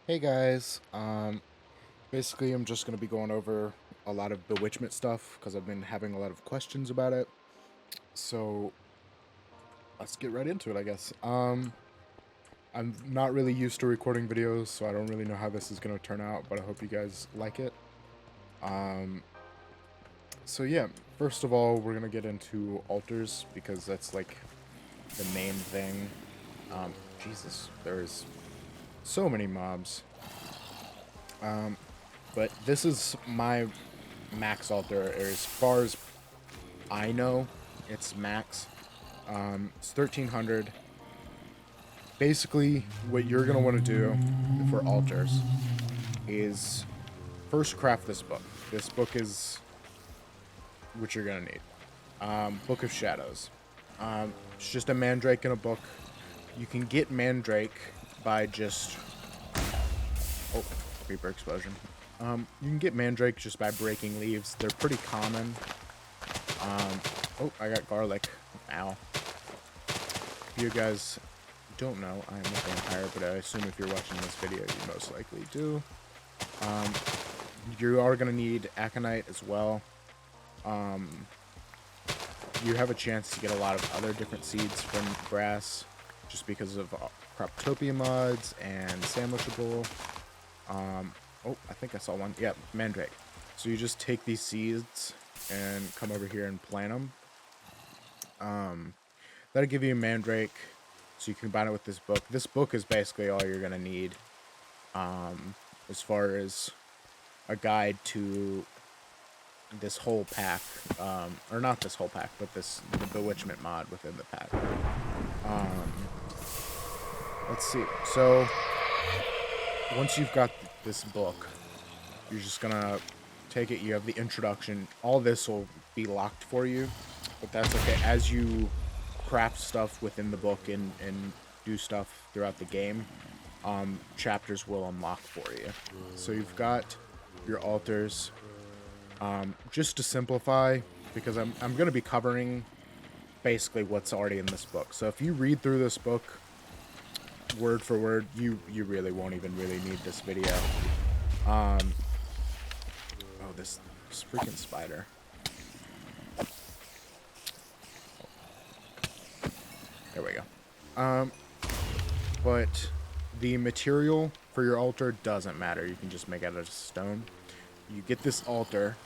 Hey guys, basically I'm just going to be going over a lot of Bewitchment stuff because I've been having a lot of questions about it. So let's get right into it, I guess. I'm not really used to recording videos, so I don't really know how this is going to turn out, but I hope you guys like it. Um, so yeah, first of all, we're going to get into altars because that's like the main thing. Jesus, there's so many mobs. But this is my max altar, or as far as I know, it's max. It's 1300. Basically, what you're gonna want to do for altars is first craft this book. This book is what you're gonna need. Book of Shadows. It's just a mandrake in a book. You can get mandrake by just creeper explosion. You can get mandrake just by breaking leaves. They're pretty common. I got garlic. Ow. If you guys don't know, I am a vampire, but I assume if you're watching this video, you most likely do. You are going to need aconite as well. You have a chance to get a lot of other different seeds from grass, just because of Croptopia mods and Sandwichable. I think I saw one. Yeah, mandrake. So you just take these seeds and come over here and plant them. That'll give you a mandrake, so you can combine it with this book. This book is basically all you're gonna need, as far as a guide to this whole pack, or not this whole pack, but the Bewitchment mod within the pack. Let's see. So once you've got this book, you're just gonna take it. You have the introduction. All this will be locked for you, but that's okay. As you craft stuff within the book and do stuff throughout the game, chapters will unlock for you. So you've got your altars. Just to simplify, because I'm going to be covering basically what's already in this book. So if you read through this book word for word, you really won't even really need this video. This freaking spider. There we go. But the material for your altar doesn't matter. You can just make it out of stone. You get this altar,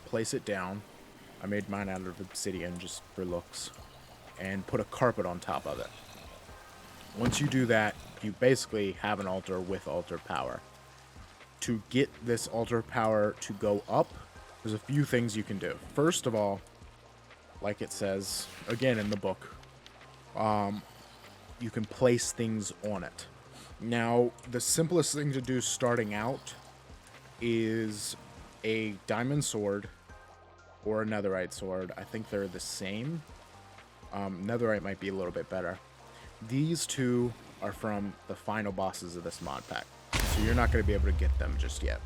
place it down. I made mine out of obsidian just for looks, and put a carpet on top of it. Once you do that, you basically have an altar with altar power. To get this altar power to go up, there's a few things you can do. First of all, like it says again in the book, you can place things on it. Now, the simplest thing to do starting out is a diamond sword or a netherite sword. I think they're the same. Netherite might be a little bit better. These two are from the final bosses of this mod pack, so you're not going to be able to get them just yet.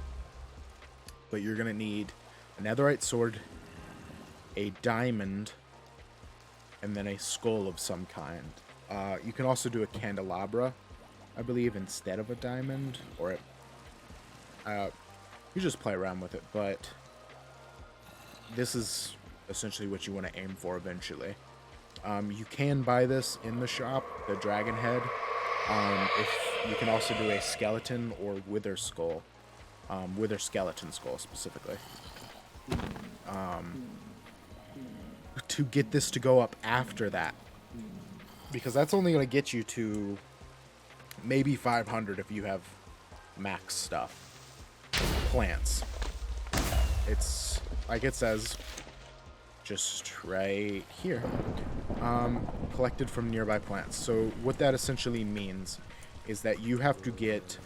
But you're going to need a netherite sword, a diamond, and then a skull of some kind. You can also do a candelabra, I believe, instead of a diamond, or you just play around with it, but this is essentially what you want to aim for eventually. You can buy this in the shop, the dragon head. If you can also do a skeleton or wither skull, wither skeleton skull specifically. To get this to go up after that, because that's only going to get you to maybe 500 if you have max stuff. Plants. It's like it says, just right here. Collected from nearby plants. So what that essentially means is that you have to get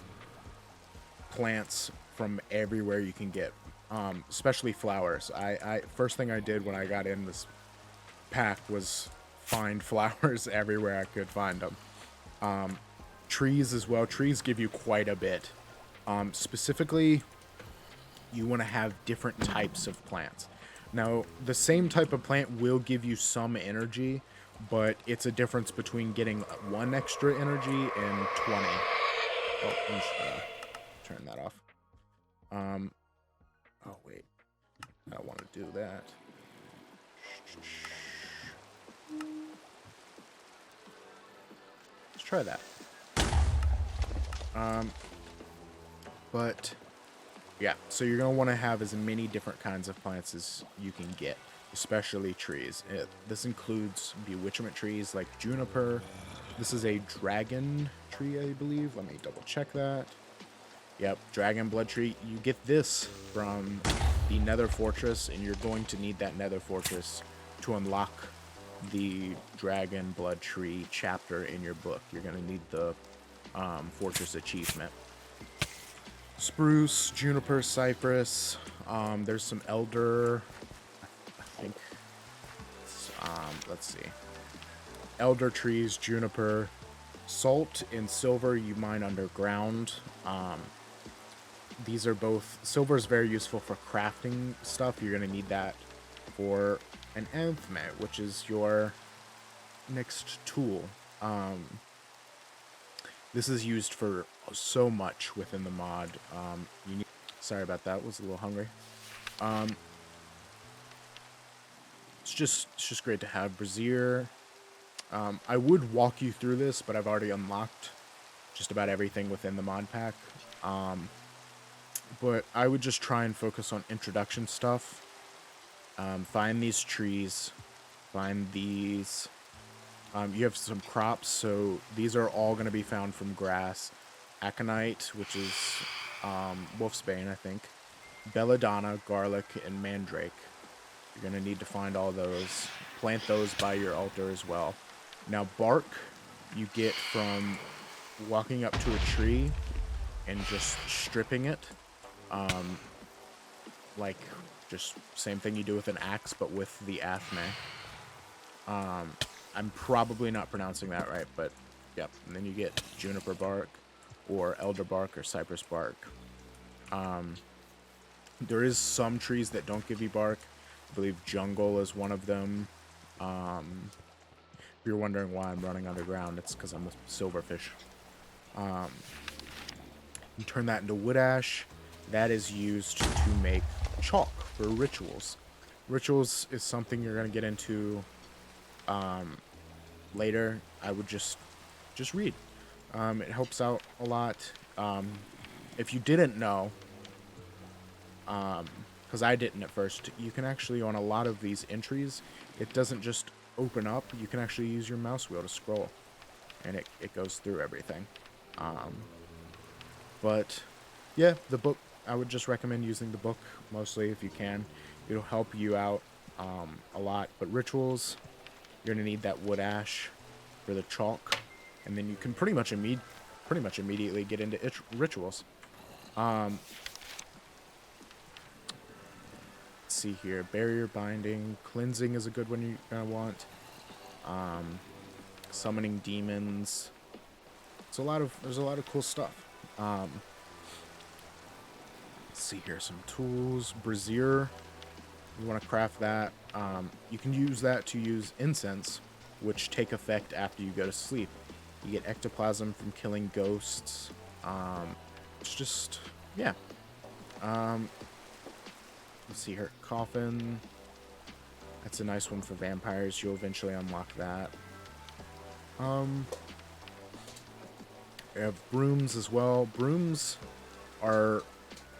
plants from everywhere you can get, especially flowers. I first thing I did when I got in this pack was find flowers everywhere I could find them. Trees as well. Trees give you quite a bit. Specifically, you want to have different types of plants. Now, the same type of plant will give you some energy, but it's a difference between getting 1 extra energy and 20. Oh, I'm just gonna turn that off. Oh wait, I don't want to do that. Let's try that. But yeah, so you're gonna want to have as many different kinds of plants as you can get, especially trees. This includes bewitchment trees like juniper. This is a dragon tree, I believe. Let me double check that. Yep, dragon blood tree. You get this from the Nether Fortress, and you're going to need that Nether Fortress to unlock the dragon blood tree chapter in your book. You're going to need the fortress achievement. Spruce, juniper, cypress. There's some elder. I think. Let's see. Elder trees, juniper, salt, and silver you mine underground. These are both. Silver is very useful for crafting stuff. You're going to need that for an antheme, which is your next tool. This is used for so much within the mod. Sorry about that. Was a little hungry. It's just great to have brazier. I would walk you through this, but I've already unlocked just about everything within the mod pack. But I would just try and focus on introduction stuff. Find these trees. Find these. You have some crops, so these are all going to be found from grass. Aconite, which is wolfsbane, I think. Belladonna, garlic, and mandrake. You're going to need to find all those. Plant those by your altar as well. Now, bark you get from walking up to a tree and just stripping it. Like, just same thing you do with an axe, but with the athame. I'm probably not pronouncing that right, but yep. And then you get juniper bark, or elder bark, or cypress bark. There is some trees that don't give you bark. I believe jungle is one of them. If you're wondering why I'm running underground, it's because I'm a silverfish. You turn that into wood ash. That is used to make chalk for rituals. Rituals is something you're going to get into later. I would just read. It helps out a lot. If you didn't know, because I didn't at first, you can actually, on a lot of these entries, it doesn't just open up. You can actually use your mouse wheel to scroll, and it goes through everything. But yeah, the book, I would just recommend using the book mostly if you can. It'll help you out a lot. But rituals, you're gonna need that wood ash for the chalk, and then you can pretty much immediately get into rituals. Let's see here, barrier binding, cleansing is a good one you're gonna want. Summoning demons. There's a lot of cool stuff. Let's see here, some tools. Brazier, you want to craft that. You can use that to use incense, which take effect after you go to sleep. You get ectoplasm from killing ghosts. It's just, yeah. Let's see here, coffin. That's a nice one for vampires. You'll eventually unlock that. We have brooms as well. Brooms are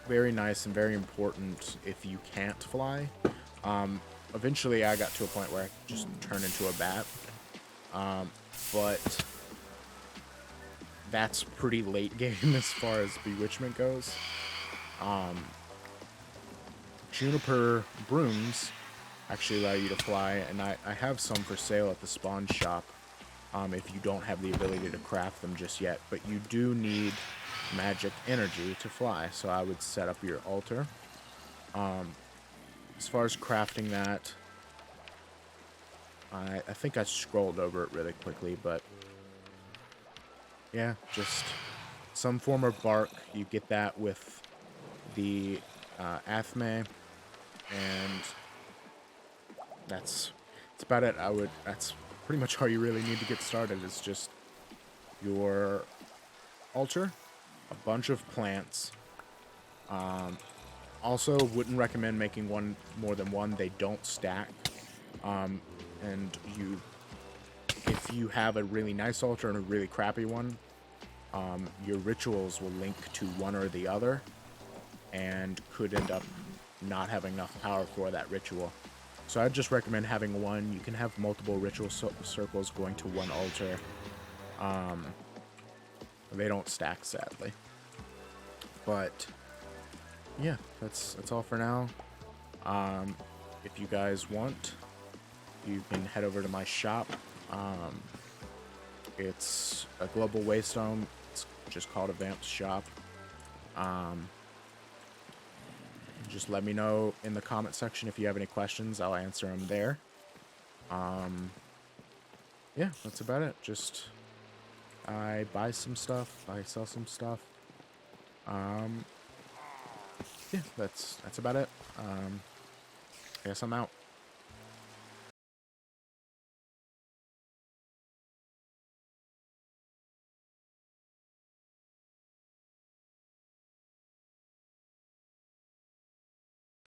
very nice and very important if you can't fly. Eventually I got to a point where I could just turn into a bat. But that's pretty late game as far as bewitchment goes. Juniper brooms actually allow you to fly, and I have some for sale at the spawn shop. If you don't have the ability to craft them just yet, but you do need magic energy to fly, so I would set up your altar. As far as crafting that, I think I scrolled over it really quickly, but yeah, just some form of bark. You get that with the athame, and that's about it. That's pretty much all you really need to get started. Is just your altar, a bunch of plants. Also, wouldn't recommend making one more than one. They don't stack. And if you have a really nice altar and a really crappy one, your rituals will link to one or the other, and could end up not having enough power for that ritual. So I'd just recommend having one. You can have multiple ritual circles going to one altar. They don't stack, sadly. But yeah, that's all for now. If you guys want, you can head over to my shop. It's a global waystone. It's just called a Vamp's Shop. Just let me know in the comment section if you have any questions. I'll answer them there. Yeah, that's about it. Just I buy some stuff, I sell some stuff. Yeah, that's about it. I guess I'm out.